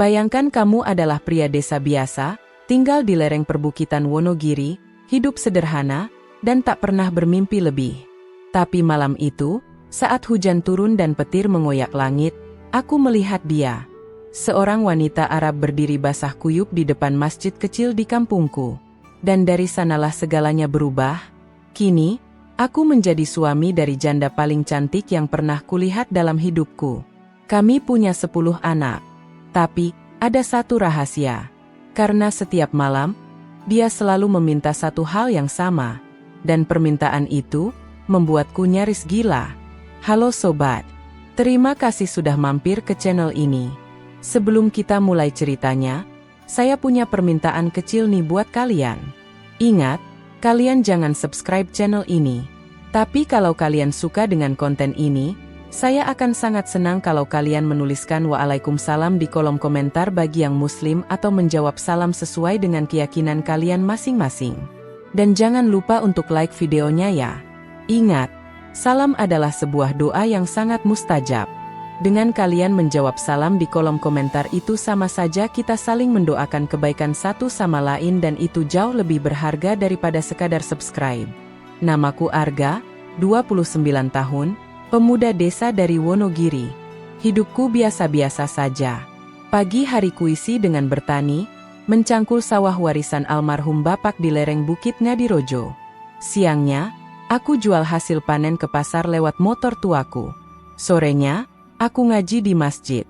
Bayangkan kamu adalah pria desa biasa, tinggal di lereng perbukitan Wonogiri, hidup sederhana, dan tak pernah bermimpi lebih. Tapi malam itu, saat hujan turun dan petir mengoyak langit, aku melihat dia. Seorang wanita Arab berdiri basah kuyup di depan masjid kecil di kampungku. Dan dari sanalah segalanya berubah. Kini, aku menjadi suami dari janda paling cantik yang pernah kulihat dalam hidupku. Kami punya 10 anak. Tapi, ada satu rahasia. Karena setiap malam, dia selalu meminta satu hal yang sama. Dan permintaan itu, membuatku nyaris gila. Halo sobat, terima kasih sudah mampir ke channel ini. Sebelum kita mulai ceritanya, saya punya permintaan kecil nih buat kalian. Ingat, kalian jangan subscribe channel ini. Tapi kalau kalian suka dengan konten ini, saya akan sangat senang kalau kalian menuliskan Waalaikumsalam di kolom komentar bagi yang muslim atau menjawab salam sesuai dengan keyakinan kalian masing-masing. Dan jangan lupa untuk like videonya ya. Ingat, salam adalah sebuah doa yang sangat mustajab. Dengan kalian menjawab salam di kolom komentar itu sama saja kita saling mendoakan kebaikan satu sama lain dan itu jauh lebih berharga daripada sekadar subscribe. Namaku Arga, 29 tahun, pemuda desa dari Wonogiri. Hidupku biasa-biasa saja. Pagi hari kuisi dengan bertani, mencangkul sawah warisan almarhum bapak di lereng Bukit Ngadirojo. Siangnya, aku jual hasil panen ke pasar lewat motor tuaku. Sorenya, aku ngaji di masjid.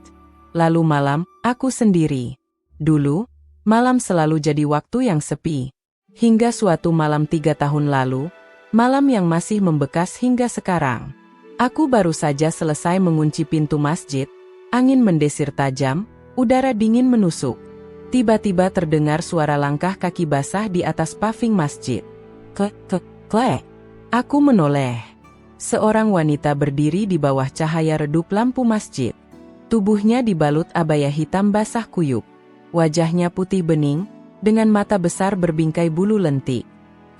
Lalu malam, aku sendiri. Dulu, malam selalu jadi waktu yang sepi. Hingga suatu malam 3 tahun lalu, malam yang masih membekas hingga sekarang. Aku baru saja selesai mengunci pintu masjid, angin mendesir tajam, udara dingin menusuk. Tiba-tiba terdengar suara langkah kaki basah di atas paving masjid. Klek. Aku menoleh. Seorang wanita berdiri di bawah cahaya redup lampu masjid. Tubuhnya dibalut abaya hitam basah kuyup. Wajahnya putih bening, dengan mata besar berbingkai bulu lentik.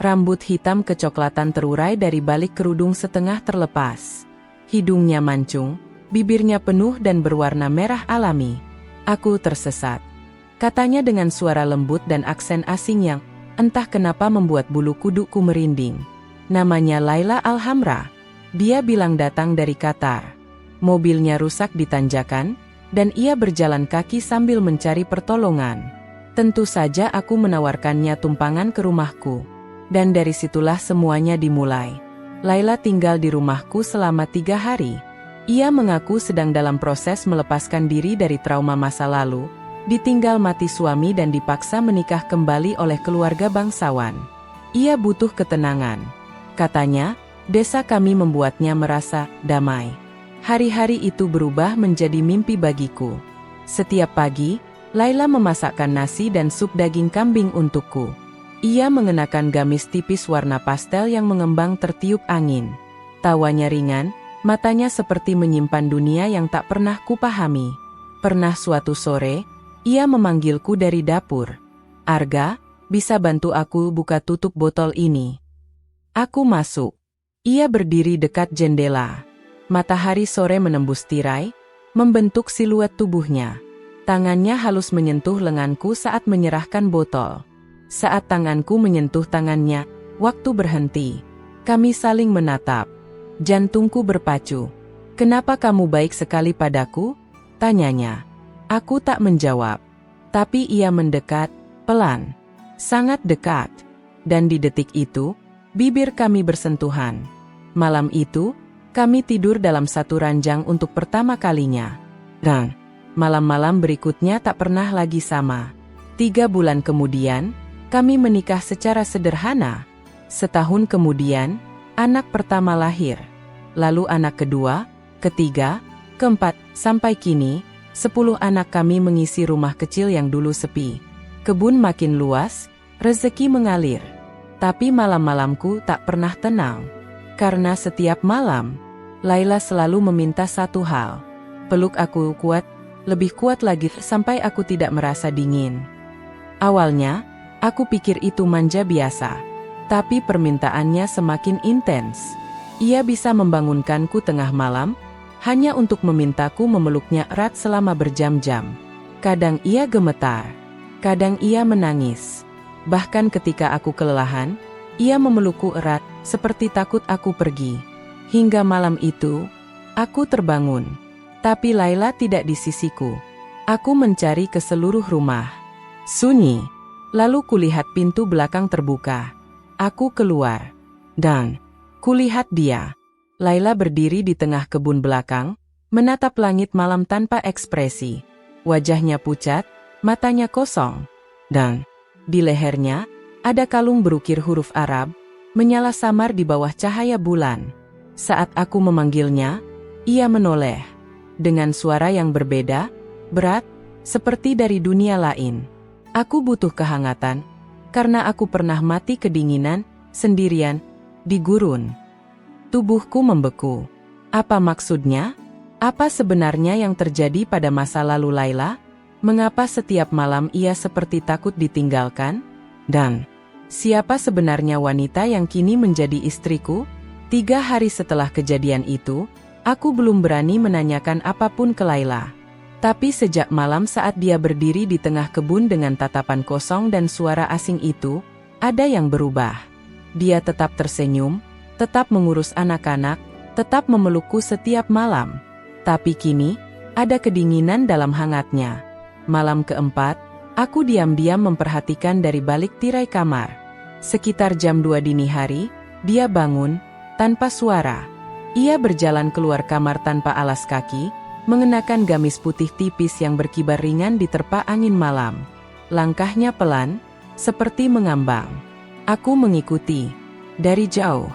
Rambut hitam kecoklatan terurai dari balik kerudung setengah terlepas. Hidungnya mancung, bibirnya penuh dan berwarna merah alami. Aku tersesat. Katanya dengan suara lembut dan aksen asing yang, entah kenapa membuat bulu kuduku merinding. Namanya Laila Alhamra. Dia bilang datang dari Qatar. Mobilnya rusak di tanjakan, dan ia berjalan kaki sambil mencari pertolongan. Tentu saja aku menawarkannya tumpangan ke rumahku. Dan dari situlah semuanya dimulai. Laila tinggal di rumahku selama 3 hari. Ia mengaku sedang dalam proses melepaskan diri dari trauma masa lalu, ditinggal mati suami dan dipaksa menikah kembali oleh keluarga bangsawan. Ia butuh ketenangan. Katanya, desa kami membuatnya merasa damai. Hari-hari itu berubah menjadi mimpi bagiku. Setiap pagi, Laila memasakkan nasi dan sup daging kambing untukku. Ia mengenakan gamis tipis warna pastel yang mengembang tertiup angin. Tawanya ringan, matanya seperti menyimpan dunia yang tak pernah kupahami. Pernah suatu sore, ia memanggilku dari dapur. Arga, bisa bantu aku buka tutup botol ini? Aku masuk. Ia berdiri dekat jendela. Matahari sore menembus tirai, membentuk siluet tubuhnya. Tangannya halus menyentuh lenganku saat menyerahkan botol. Saat tanganku menyentuh tangannya, waktu berhenti. Kami saling menatap. Jantungku berpacu. "Kenapa kamu baik sekali padaku?" tanyanya. Aku tak menjawab. Tapi ia mendekat, pelan. Sangat dekat. Dan di detik itu, bibir kami bersentuhan. Malam itu, kami tidur dalam satu ranjang untuk pertama kalinya. Dan malam-malam berikutnya tak pernah lagi sama. 3 bulan kemudian, kami menikah secara sederhana. Setahun kemudian, anak pertama lahir. Lalu anak kedua, ketiga, keempat, sampai kini, 10 anak kami mengisi rumah kecil yang dulu sepi. Kebun makin luas, rezeki mengalir. Tapi malam-malamku tak pernah tenang. Karena setiap malam, Laila selalu meminta satu hal. Peluk aku kuat, lebih kuat lagi sampai aku tidak merasa dingin. Awalnya, aku pikir itu manja biasa. Tapi permintaannya semakin intens. Ia bisa membangunkanku tengah malam, hanya untuk memintaku memeluknya erat selama berjam-jam. Kadang ia gemetar, kadang ia menangis. Bahkan ketika aku kelelahan, ia memelukku erat, seperti takut aku pergi. Hingga malam itu, aku terbangun. Tapi Laila tidak di sisiku. Aku mencari ke seluruh rumah. Sunyi. Lalu kulihat pintu belakang terbuka. Aku keluar. Dan kulihat dia. Laila berdiri di tengah kebun belakang, menatap langit malam tanpa ekspresi. Wajahnya pucat, matanya kosong. Dan di lehernya, ada kalung berukir huruf Arab, menyala samar di bawah cahaya bulan. Saat aku memanggilnya, ia menoleh. Dengan suara yang berbeda, berat, seperti dari dunia lain. Aku butuh kehangatan, karena aku pernah mati kedinginan, sendirian, di gurun. Tubuhku membeku. Apa maksudnya? Apa sebenarnya yang terjadi pada masa lalu Laila? Mengapa setiap malam ia seperti takut ditinggalkan? Dan siapa sebenarnya wanita yang kini menjadi istriku? 3 hari setelah kejadian itu, aku belum berani menanyakan apapun ke Laila. Tapi sejak malam saat dia berdiri di tengah kebun dengan tatapan kosong dan suara asing itu, ada yang berubah. Dia tetap tersenyum, tetap mengurus anak-anak, tetap memelukku setiap malam. Tapi kini, ada kedinginan dalam hangatnya. Malam keempat, aku diam-diam memperhatikan dari balik tirai kamar. Sekitar jam 2 dini hari, dia bangun, tanpa suara. Ia berjalan keluar kamar tanpa alas kaki, mengenakan gamis putih tipis yang berkibar ringan diterpa angin malam. Langkahnya pelan, seperti mengambang. Aku mengikuti. Dari jauh,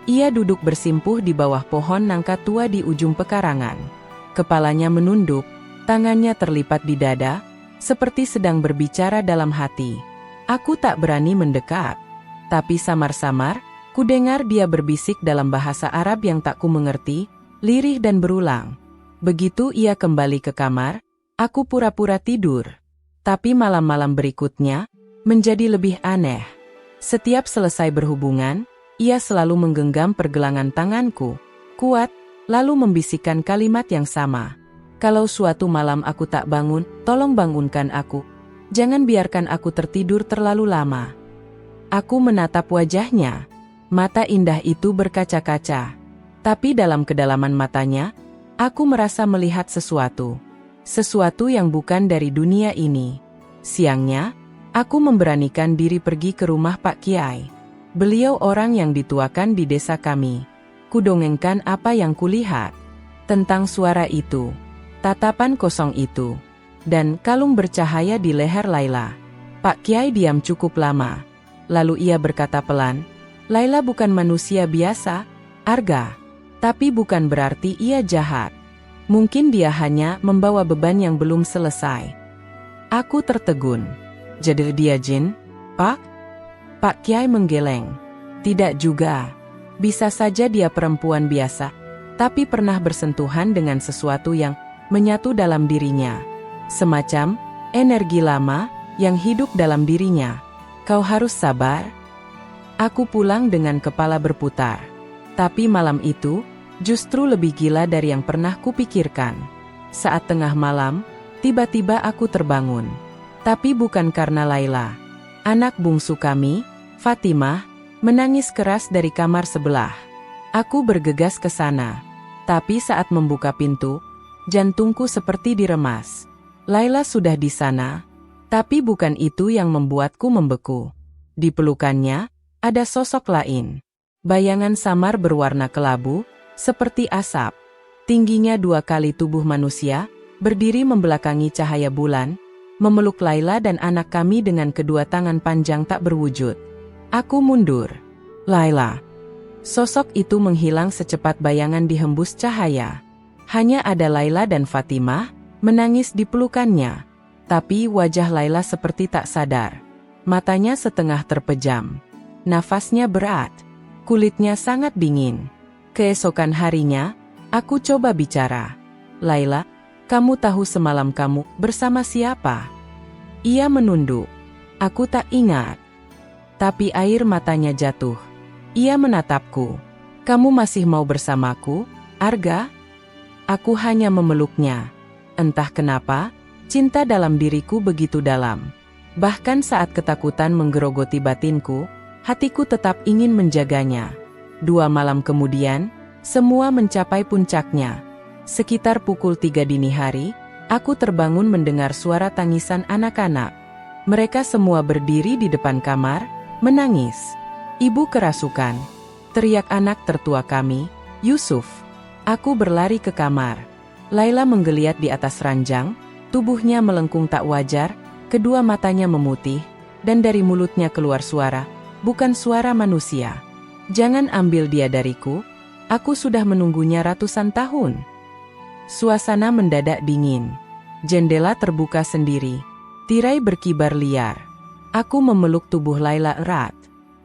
ia duduk bersimpuh di bawah pohon nangka tua di ujung pekarangan. Kepalanya menunduk, tangannya terlipat di dada, seperti sedang berbicara dalam hati. Aku tak berani mendekat. Tapi samar-samar, kudengar dia berbisik dalam bahasa Arab yang tak ku mengerti, lirih dan berulang. Begitu ia kembali ke kamar, aku pura-pura tidur. Tapi malam-malam berikutnya, menjadi lebih aneh. Setiap selesai berhubungan, ia selalu menggenggam pergelangan tanganku, kuat, lalu membisikkan kalimat yang sama. Kalau suatu malam aku tak bangun, tolong bangunkan aku. Jangan biarkan aku tertidur terlalu lama. Aku menatap wajahnya. Mata indah itu berkaca-kaca. Tapi dalam kedalaman matanya, aku merasa melihat sesuatu. Sesuatu yang bukan dari dunia ini. Siangnya, aku memberanikan diri pergi ke rumah Pak Kiai. Beliau orang yang dituakan di desa kami. Kudongengkan apa yang kulihat. Tentang suara itu, tatapan kosong itu, dan kalung bercahaya di leher Laila. Pak Kiai diam cukup lama. Lalu ia berkata pelan, "Laila bukan manusia biasa, Arga. Tapi bukan berarti ia jahat. Mungkin dia hanya membawa beban yang belum selesai." Aku tertegun. "Jadi dia jin, Pak?" Pak Kiai menggeleng. "Tidak juga. Bisa saja dia perempuan biasa, tapi pernah bersentuhan dengan sesuatu yang menyatu dalam dirinya. Semacam energi lama yang hidup dalam dirinya. Kau harus sabar." Aku pulang dengan kepala berputar. Tapi malam itu, justru lebih gila dari yang pernah kupikirkan. Saat tengah malam, tiba-tiba aku terbangun. Tapi bukan karena Laila. Anak bungsu kami, Fatimah, menangis keras dari kamar sebelah. Aku bergegas ke sana. Tapi saat membuka pintu, jantungku seperti diremas. Laila sudah di sana, tapi bukan itu yang membuatku membeku. Di pelukannya, ada sosok lain. Bayangan samar berwarna kelabu, seperti asap. Tingginya 2 kali tubuh manusia, berdiri membelakangi cahaya bulan, memeluk Laila dan anak kami dengan kedua tangan panjang tak berwujud. Aku mundur. "Laila." Sosok itu menghilang secepat bayangan dihembus cahaya. Hanya ada Laila dan Fatimah, menangis di pelukannya. Tapi wajah Laila seperti tak sadar. Matanya setengah terpejam. Nafasnya berat. Kulitnya sangat dingin. Keesokan harinya, aku coba bicara. "Laila, kamu tahu semalam kamu bersama siapa?" Ia menunduk. Aku tak ingat. Tapi air matanya jatuh. Ia menatapku. "Kamu masih mau bersamaku, Arga?" Aku hanya memeluknya. Entah kenapa, Cinta dalam diriku begitu dalam. Bahkan saat ketakutan menggerogoti batinku, hatiku tetap ingin menjaganya. 2 malam kemudian, semua mencapai puncaknya. Sekitar pukul 3 dini hari, aku terbangun mendengar suara tangisan anak-anak. Mereka semua berdiri di depan kamar, menangis. Ibu kerasukan, teriak anak tertua kami, Yusuf. Aku berlari ke kamar. Laila menggeliat di atas ranjang, tubuhnya melengkung tak wajar, kedua matanya memutih, dan dari mulutnya keluar suara, bukan suara manusia. Jangan ambil dia dariku, aku sudah menunggunya ratusan tahun. Suasana mendadak dingin. Jendela terbuka sendiri. Tirai berkibar liar. Aku memeluk tubuh Laila erat.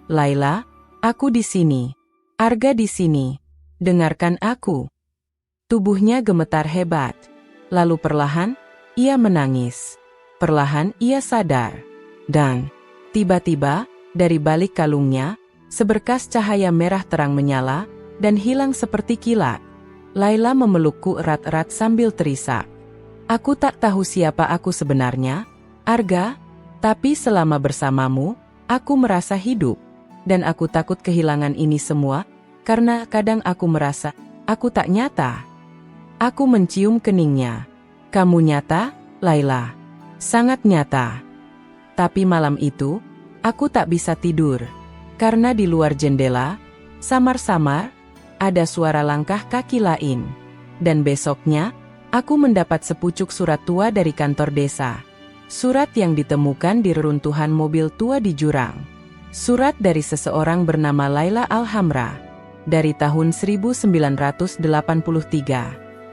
Laila, aku di sini. Arga di sini. Dengarkan aku. Tubuhnya gemetar hebat. Lalu perlahan, ia menangis. Perlahan ia sadar. Dan, tiba-tiba, dari balik kalungnya, seberkas cahaya merah terang menyala, dan hilang seperti kilat. Laila memelukku erat-erat sambil terisak. Aku tak tahu siapa aku sebenarnya, Arga, tapi selama bersamamu, aku merasa hidup. Dan aku takut kehilangan ini semua, karena kadang aku merasa, aku tak nyata. Aku mencium keningnya. Kamu nyata, Laila. Sangat nyata. Tapi malam itu, aku tak bisa tidur. Karena di luar jendela, samar-samar, ada suara langkah kaki lain. Dan besoknya, aku mendapat sepucuk surat tua dari kantor desa. Surat yang ditemukan di reruntuhan mobil tua di jurang. Surat dari seseorang bernama Laila Alhamra. Dari tahun 1983.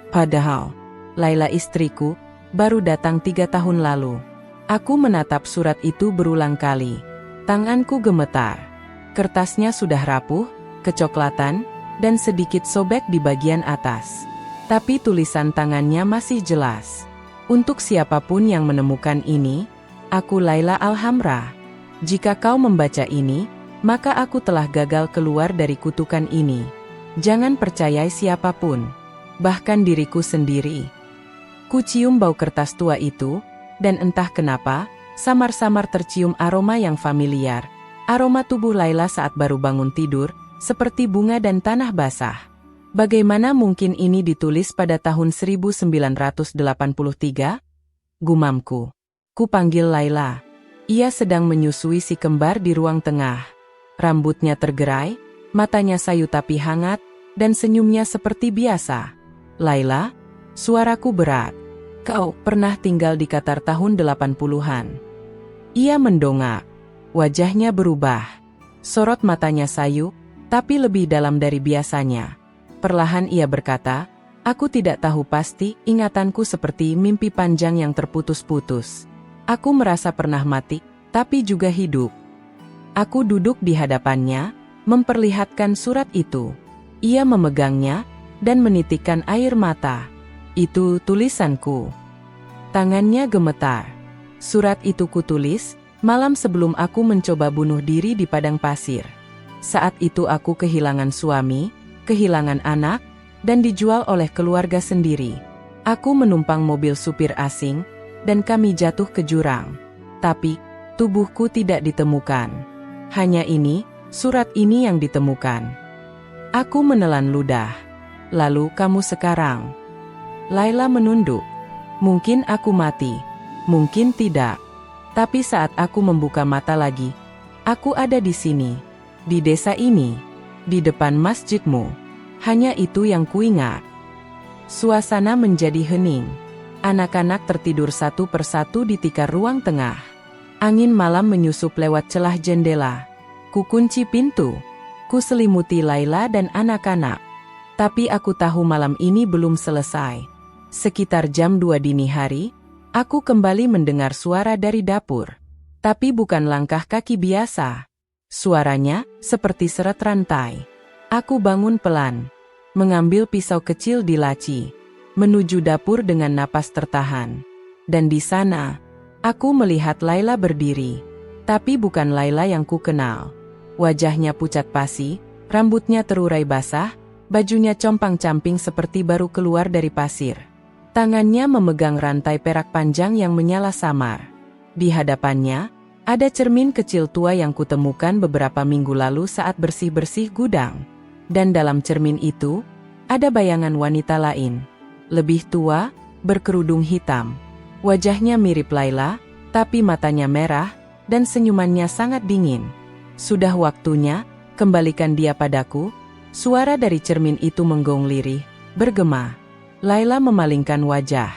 Padahal, Laila istriku, baru datang 3 tahun lalu. Aku menatap surat itu berulang kali. Tanganku gemetar. Kertasnya sudah rapuh, kecoklatan, dan sedikit sobek di bagian atas. Tapi tulisan tangannya masih jelas. Untuk siapapun yang menemukan ini, aku Laila Alhamra. Jika kau membaca ini, maka aku telah gagal keluar dari kutukan ini. Jangan percayai siapapun, bahkan diriku sendiri. Kucium bau kertas tua itu, dan entah kenapa, samar-samar tercium aroma yang familiar. Aroma tubuh Laila saat baru bangun tidur, seperti bunga dan tanah basah. Bagaimana mungkin ini ditulis pada tahun 1983? Gumamku. Kupanggil Laila. Ia sedang menyusui si kembar di ruang tengah. Rambutnya tergerai, matanya sayu tapi hangat, dan senyumnya seperti biasa. Laila, suaraku berat. Kau pernah tinggal di Qatar tahun 80-an. Ia mendongak. Wajahnya berubah. Sorot matanya sayu, tapi lebih dalam dari biasanya. Perlahan ia berkata, aku tidak tahu pasti, ingatanku seperti mimpi panjang yang terputus-putus. Aku merasa pernah mati, tapi juga hidup. Aku duduk di hadapannya, memperlihatkan surat itu. Ia memegangnya, dan menitikkan air mata. Itu tulisanku. Tangannya gemetar. Surat itu kutulis, malam sebelum aku mencoba bunuh diri di padang pasir. Saat itu aku kehilangan suami, kehilangan anak, dan dijual oleh keluarga sendiri. Aku menumpang mobil supir asing, dan kami jatuh ke jurang. Tapi, tubuhku tidak ditemukan. Hanya ini, surat ini yang ditemukan. Aku menelan ludah. Lalu kamu sekarang. Laila menunduk. Mungkin aku mati. Mungkin tidak. Tapi saat aku membuka mata lagi, aku ada di sini. Di desa ini. Di depan masjidmu. Hanya itu yang kuingat. Suasana menjadi hening. Anak-anak tertidur satu persatu di tikar ruang tengah. Angin malam menyusup lewat celah jendela. Kukunci pintu. Kuselimuti Laila dan anak-anak. Tapi aku tahu malam ini belum selesai. Sekitar jam 2 dini hari, aku kembali mendengar suara dari dapur. Tapi bukan langkah kaki biasa. Suaranya seperti seret rantai. Aku bangun pelan, mengambil pisau kecil di laci, menuju dapur dengan napas tertahan. Dan di sana, aku melihat Laila berdiri. Tapi bukan Laila yang ku kenal. Wajahnya pucat pasi, rambutnya terurai basah, bajunya compang-camping seperti baru keluar dari pasir. Tangannya memegang rantai perak panjang yang menyala samar. Di hadapannya, ada cermin kecil tua yang kutemukan beberapa minggu lalu saat bersih-bersih gudang. Dan dalam cermin itu, ada bayangan wanita lain. Lebih tua, berkerudung hitam. Wajahnya mirip Laila, tapi matanya merah, dan senyumannya sangat dingin. Sudah waktunya, kembalikan dia padaku. Suara dari cermin itu menggong lirih, bergema. Laila memalingkan wajah.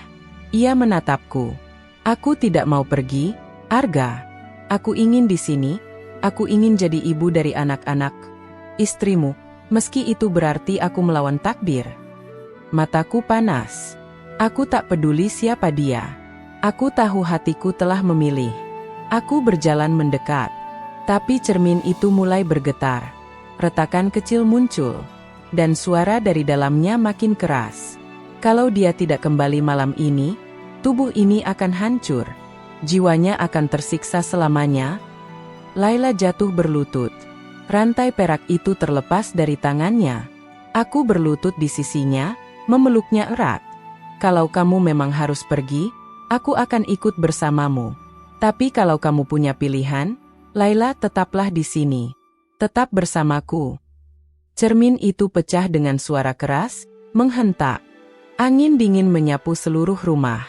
Ia menatapku. Aku tidak mau pergi, Arga. Aku ingin di sini. Aku ingin jadi ibu dari anak-anak, istrimu, meski itu berarti aku melawan takdir. Mataku panas. Aku tak peduli siapa dia. Aku tahu hatiku telah memilih. Aku berjalan mendekat. Tapi cermin itu mulai bergetar. Retakan kecil muncul. Dan suara dari dalamnya makin keras. Kalau dia tidak kembali malam ini, tubuh ini akan hancur. Jiwanya akan tersiksa selamanya. Laila jatuh berlutut. Rantai perak itu terlepas dari tangannya. Aku berlutut di sisinya, memeluknya erat. Kalau kamu memang harus pergi, aku akan ikut bersamamu. Tapi kalau kamu punya pilihan, Laila, tetaplah di sini. Tetap bersamaku. Cermin itu pecah dengan suara keras, menghentak. Angin dingin menyapu seluruh rumah.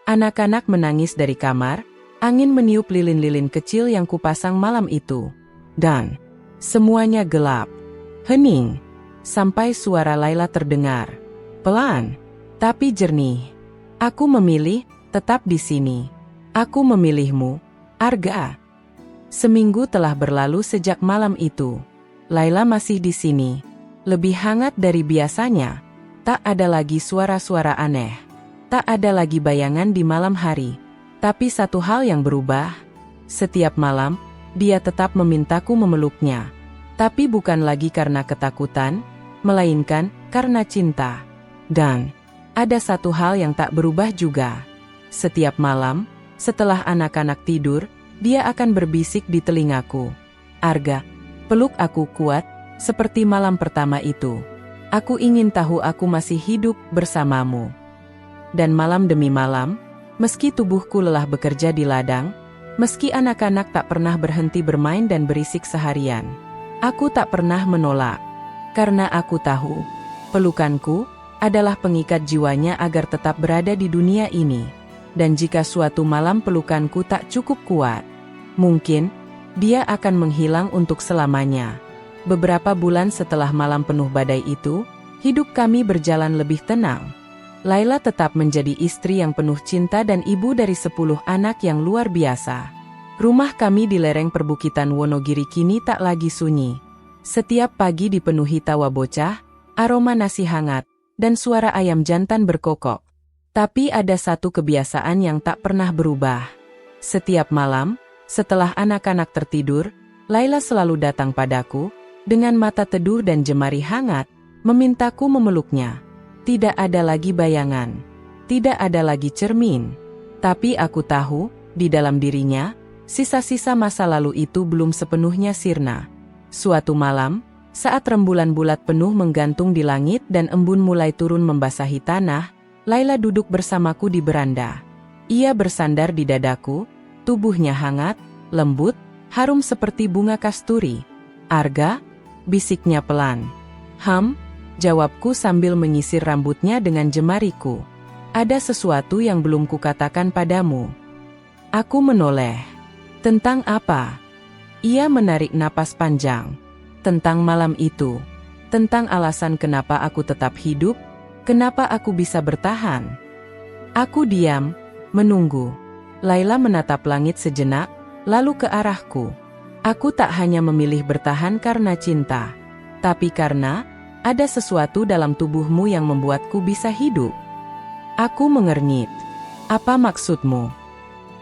Anak-anak menangis dari kamar, angin meniup lilin-lilin kecil yang kupasang malam itu. Dan semuanya gelap, hening, sampai suara Laila terdengar. Pelan, tapi jernih. Aku memilih tetap di sini. Aku memilihmu, Arga. Seminggu telah berlalu sejak malam itu. Laila masih di sini. Lebih hangat dari biasanya. Tak ada lagi suara-suara aneh. Tak ada lagi bayangan di malam hari. Tapi satu hal yang berubah. Setiap malam, dia tetap memintaku memeluknya. Tapi bukan lagi karena ketakutan, melainkan karena cinta. Dan ada satu hal yang tak berubah juga. Setiap malam, setelah anak-anak tidur, dia akan berbisik di telingaku. Arga, peluk aku kuat, seperti malam pertama itu. Aku ingin tahu aku masih hidup bersamamu. Dan malam demi malam, meski tubuhku lelah bekerja di ladang, meski anak-anak tak pernah berhenti bermain dan berisik seharian, aku tak pernah menolak. Karena aku tahu, pelukanku adalah pengikat jiwanya agar tetap berada di dunia ini. Dan jika suatu malam pelukanku tak cukup kuat, mungkin dia akan menghilang untuk selamanya. Beberapa bulan setelah malam penuh badai itu, hidup kami berjalan lebih tenang. Laila tetap menjadi istri yang penuh cinta dan ibu dari 10 anak yang luar biasa. Rumah kami di lereng perbukitan Wonogiri kini tak lagi sunyi. Setiap pagi dipenuhi tawa bocah, aroma nasi hangat, dan suara ayam jantan berkokok. Tapi ada satu kebiasaan yang tak pernah berubah. Setiap malam, setelah anak-anak tertidur, Laila selalu datang padaku, dengan mata teduh dan jemari hangat, memintaku memeluknya. Tidak ada lagi bayangan. Tidak ada lagi cermin. Tapi aku tahu, di dalam dirinya, sisa-sisa masa lalu itu belum sepenuhnya sirna. Suatu malam, saat rembulan bulat penuh menggantung di langit dan embun mulai turun membasahi tanah, Laila duduk bersamaku di beranda. Ia bersandar di dadaku, tubuhnya hangat, lembut, harum seperti bunga kasturi. Arga, bisiknya pelan. Jawabku sambil menyisir rambutnya dengan jemariku. Ada sesuatu yang belum kukatakan padamu. Aku menoleh. Tentang apa? Ia menarik napas panjang. Tentang malam itu. Tentang alasan kenapa aku tetap hidup, kenapa aku bisa bertahan. Aku diam, menunggu. Laila menatap langit sejenak, lalu ke arahku. Aku tak hanya memilih bertahan karena cinta, tapi karena ada sesuatu dalam tubuhmu yang membuatku bisa hidup. Aku mengernyit. Apa maksudmu?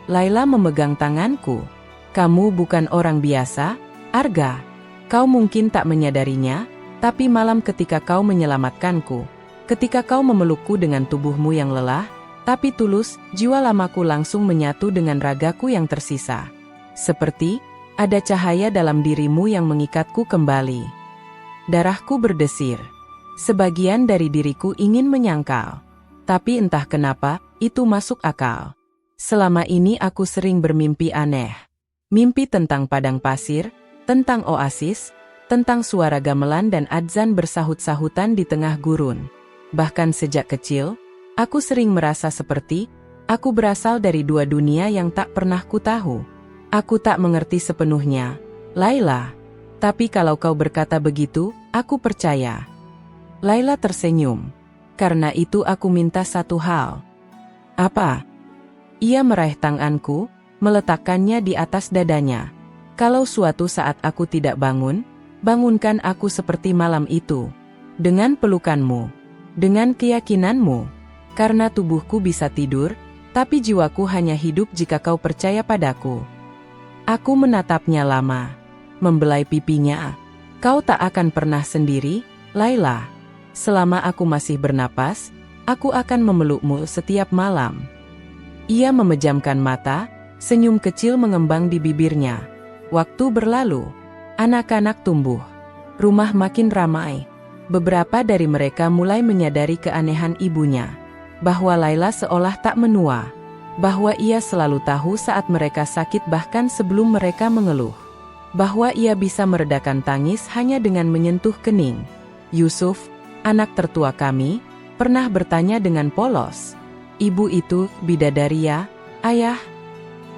Laila memegang tanganku. Kamu bukan orang biasa, Arga. Kau mungkin tak menyadarinya, tapi malam ketika kau menyelamatkanku, ketika kau memelukku dengan tubuhmu yang lelah, tapi tulus, jiwa lamaku langsung menyatu dengan ragaku yang tersisa. Seperti ada cahaya dalam dirimu yang mengikatku kembali. Darahku berdesir. Sebagian dari diriku ingin menyangkal. Tapi entah kenapa, itu masuk akal. Selama ini aku sering bermimpi aneh. Mimpi tentang padang pasir, tentang oasis, tentang suara gamelan dan adzan bersahut-sahutan di tengah gurun. Bahkan sejak kecil, aku sering merasa seperti aku berasal dari dua dunia yang tak pernah ku tahu. Aku tak mengerti sepenuhnya, Laila. Tapi kalau kau berkata begitu, aku percaya. Laila tersenyum. Karena itu aku minta satu hal. Apa? Ia meraih tanganku, meletakkannya di atas dadanya. Kalau suatu saat aku tidak bangun, bangunkan aku seperti malam itu. Dengan pelukanmu. Dengan keyakinanmu. Karena tubuhku bisa tidur, tapi jiwaku hanya hidup jika kau percaya padaku. Aku menatapnya lama. Membelai pipinya. Kau tak akan pernah sendiri, Laila. Selama aku masih bernapas, aku akan memelukmu setiap malam. Ia memejamkan mata, senyum kecil mengembang di bibirnya. Waktu berlalu. Anak-anak tumbuh. Rumah makin ramai. Beberapa dari mereka mulai menyadari keanehan ibunya. Bahwa Laila seolah tak menua. Bahwa ia selalu tahu saat mereka sakit bahkan sebelum mereka mengeluh. Bahwa ia bisa meredakan tangis hanya dengan menyentuh kening. Yusuf, anak tertua kami, pernah bertanya dengan polos. Ibu itu bidadari ya, ayah?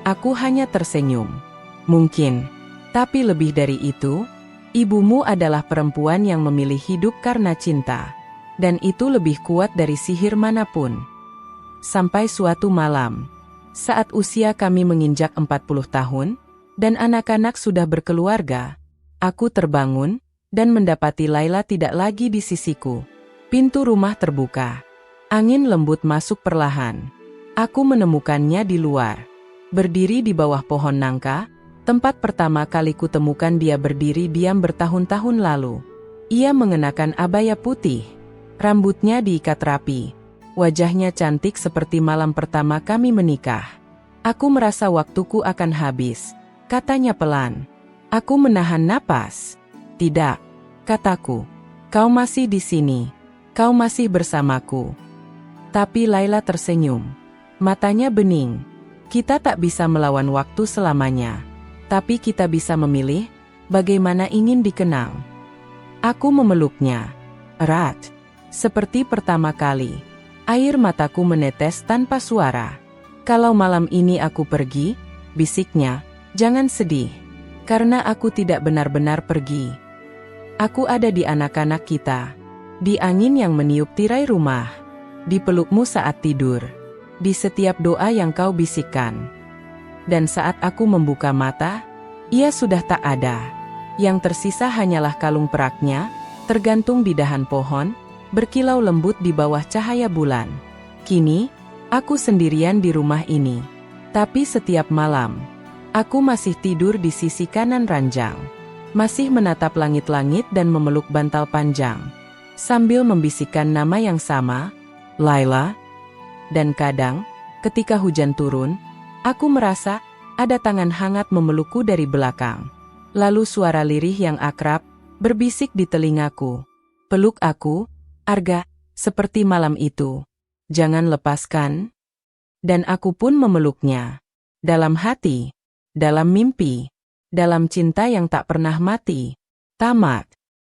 Aku hanya tersenyum. Mungkin. Tapi lebih dari itu, ibumu adalah perempuan yang memilih hidup karena cinta. Dan itu lebih kuat dari sihir manapun. Sampai suatu malam, saat usia kami menginjak 40 tahun, dan anak-anak sudah berkeluarga, aku terbangun, dan mendapati Laila tidak lagi di sisiku. Pintu rumah terbuka. Angin lembut masuk perlahan. Aku menemukannya di luar. Berdiri di bawah pohon nangka, tempat pertama kali kutemukan dia berdiri diam bertahun-tahun lalu. Ia mengenakan abaya putih. Rambutnya diikat rapi. Wajahnya cantik seperti malam pertama kami menikah. Aku merasa waktuku akan habis, katanya pelan. Aku menahan napas. Tidak, kataku. Kau masih di sini. Kau masih bersamaku. Tapi Laila tersenyum. Matanya bening. Kita tak bisa melawan waktu selamanya. Tapi kita bisa memilih bagaimana ingin dikenang. Aku memeluknya. Erat. Seperti pertama kali. Air mataku menetes tanpa suara. Kalau malam ini aku pergi, bisiknya, jangan sedih. Karena aku tidak benar-benar pergi. Aku ada di anak-anak kita. Di angin yang meniup tirai rumah. Di pelukmu saat tidur. Di setiap doa yang kau bisikkan. Dan saat aku membuka mata, ia sudah tak ada. Yang tersisa hanyalah kalung peraknya, tergantung di dahan pohon, berkilau lembut di bawah cahaya bulan. Kini, aku sendirian di rumah ini. Tapi setiap malam, aku masih tidur di sisi kanan ranjang. Masih menatap langit-langit dan memeluk bantal panjang. Sambil membisikkan nama yang sama, Laila. Dan kadang, ketika hujan turun, aku merasa ada tangan hangat memelukku dari belakang. Lalu suara lirih yang akrab, berbisik di telingaku. Peluk aku, Arga, seperti malam itu. Jangan lepaskan. Dan aku pun memeluknya. Dalam hati, dalam mimpi. Dalam cinta yang tak pernah mati. Tamat.